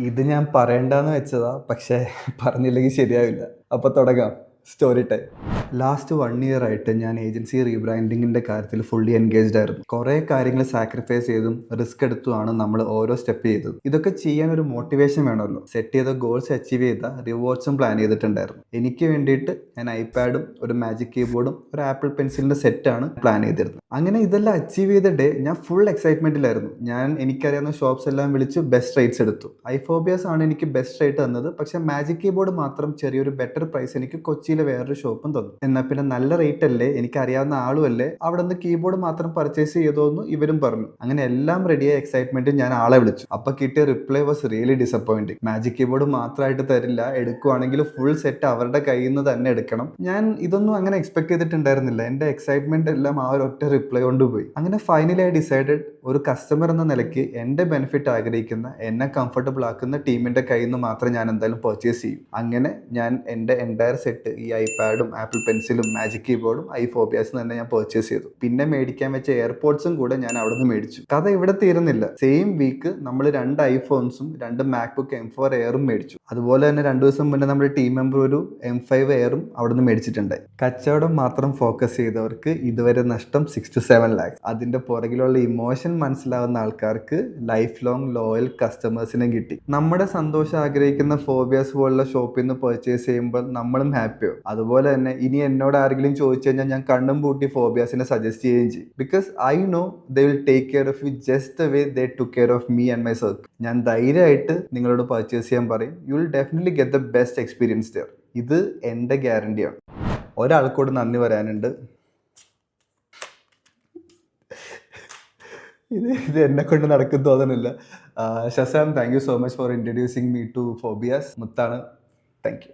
ഇത് ഞാൻ പറയണ്ടാന്ന് വെച്ചതാ, പക്ഷേ പറഞ്ഞില്ലെങ്കിൽ ശരിയാവില്ല. അപ്പോൾ തുടങ്ങാം. Story time. ലാസ്റ്റ് 1 ഇയർ ആയിട്ട് ഞാൻ ഏജൻസി റീബ്രാൻഡിങ്ങിൻ്റെ കാര്യത്തിൽ ഫുള്ളി എൻഗേജ്ഡ് ആയിരുന്നു. കുറേ കാര്യങ്ങൾ സാക്രിഫൈസ് ചെയ്തും റിസ്ക് എടുത്തുമാണ് നമ്മൾ ഓരോ സ്റ്റെപ്പ് ചെയ്തത്. ഇതൊക്കെ ചെയ്യാൻ ഒരു മോട്ടിവേഷൻ വേണമല്ലോ. സെറ്റ് ചെയ്ത ഗോൾസ് അച്ചീവ് ചെയ്ത റിവാർഡ്സും പ്ലാൻ ചെയ്തിട്ടുണ്ടായിരുന്നു. എനിക്ക് വേണ്ടിയിട്ട് ഞാൻ ഐപാഡും ഒരു മാജിക് കീബോർഡും ഒരു ആപ്പിൾ പെൻസിലിൻ്റെ സെറ്റാണ് പ്ലാൻ ചെയ്തിരുന്നത്. അങ്ങനെ ഇതെല്ലാം അച്ചീവ് ചെയ്ത ഡേ ഞാൻ ഫുൾ എക്സൈറ്റ്മെൻറ്റിലായിരുന്നു. ഞാൻ എനിക്കറിയാവുന്ന ഷോപ്സ് എല്ലാം വിളിച്ച് ബെസ്റ്റ് റേറ്റ്സ് എടുത്തു. ഐഫോബിയാസ് ആണ് എനിക്ക് ബെസ്റ്റ് റേറ്റ് തന്നത്. പക്ഷേ മാജിക് കീബോർഡ് മാത്രം ചെറിയൊരു ബെറ്റർ പ്രൈസ് എനിക്ക് കൊച്ചിയിലെ വേറൊരു ഷോപ്പും തന്നു. എന്നാൽ പിന്നെ നല്ല റേറ്റ് അല്ലേ, എനിക്കറിയാവുന്ന ആളും അല്ലേ, അവിടെ നിന്ന് കീബോർഡ് മാത്രം പർച്ചേസ് ചെയ്തോന്ന് ഇവരും പറഞ്ഞു. അങ്ങനെ എല്ലാം റെഡിയായ എക്സൈറ്റ്മെൻറ്റ് ഞാൻ ആളെ വിളിച്ചു. അപ്പോൾ കിട്ടിയ reply was really disappointing. Magic keyboard മാത്രമായിട്ട് തരില്ല, എടുക്കുവാണെങ്കിൽ ഫുൾ സെറ്റ് അവരുടെ കയ്യിൽ നിന്ന് തന്നെ എടുക്കണം. ഞാൻ ഇതൊന്നും അങ്ങനെ എക്സ്പെക്ട് ചെയ്തിട്ടുണ്ടായിരുന്നില്ല. എൻ്റെ എക്സൈറ്റ്മെൻറ്റ് എല്ലാം ആ ഒരു ഒറ്റ റിപ്ലൈ കൊണ്ടുപോയി. അങ്ങനെ ഫൈനലി ഐ ഡിസൈഡഡ്, ഒരു കസ്റ്റമർ എന്ന നിലയ്ക്ക് എൻ്റെ ബെനിഫിറ്റ് ആഗ്രഹിക്കുന്ന, എന്നെ കംഫർട്ടബിൾ ആക്കുന്ന ടീമിൻ്റെ കയ്യിൽ നിന്ന് മാത്രം ഞാൻ എന്തായാലും പർച്ചേസ് ചെയ്യും. അങ്ങനെ ഞാൻ എൻ്റെ എൻ്റയർ സെറ്റ്, ഈ ഐപാഡും ആപ്പിൾ പെൻസിലും മാജിക് കീബോർഡും ഐഫോബിയാസും തന്നെ ഞാൻ പർച്ചേസ് ചെയ്തു. പിന്നെ മേടിക്കാൻ വെച്ച എയർപോർട്ട്സും കൂടെ ഞാൻ അവിടെ നിന്ന് മേടിച്ചു. കഥ ഇവിടെ തീരുന്നില്ല. സെയിം വീക്ക് നമ്മൾ 2 ഐഫോൺസും 2 മാക്ബുക്ക് M4 എയറും മേടിച്ചു. അതുപോലെ തന്നെ 2 ദിവസം മുന്നേ നമ്മുടെ ടീം മെമ്പർ ഒരു M5 എയറും അവിടെ നിന്ന് മേടിച്ചിട്ടുണ്ടായി. കച്ചവടം മാത്രം ഫോക്കസ് ചെയ്തവർക്ക് ഇതുവരെ നഷ്ടം 6 to 7 lakhs. അതിൻ്റെ പുറകിലുള്ള ഇമോഷൻ മനസ്സിലാവുന്ന ആൾക്കാർക്ക് ലൈഫ് ലോങ് ലോയൽ കസ്റ്റമേഴ്സിനെ കിട്ടി. നമ്മുടെ സന്തോഷം ആഗ്രഹിക്കുന്ന ഫോബിയാസ് പോലുള്ള ഷോപ്പിൽ നിന്ന് പർച്ചേസ് ചെയ്യുമ്പോൾ നമ്മളും ഹാപ്പിയോ. അതുപോലെ തന്നെ ഇനി എന്നോട് ആരെങ്കിലും ചോദിച്ചു കഴിഞ്ഞാൽ ഞാൻ കണ്ണും പൂട്ടി ഫോബിയാസിനെ സജസ്റ്റ് ചെയ്യുകയും ചെയ്യും. Because I know they will take care of you just the way they took care of me and my circle. ഞാൻ ധൈര്യമായിട്ട് നിങ്ങളോട് പർച്ചേസ് ചെയ്യാൻ പറയും. You will definitely get the best experience there. ഇത് എൻ്റെ ഗ്യാരണ്ടിയാണ്. ഒരാൾക്കോട് നന്ദി പറയാനുണ്ട്. ഇത് എന്നെ കൊണ്ട് നടക്കും തോന്നുന്നില്ല. Shashanth, thank you so much for introducing me to phobias. മുത്താണ്. Thank U.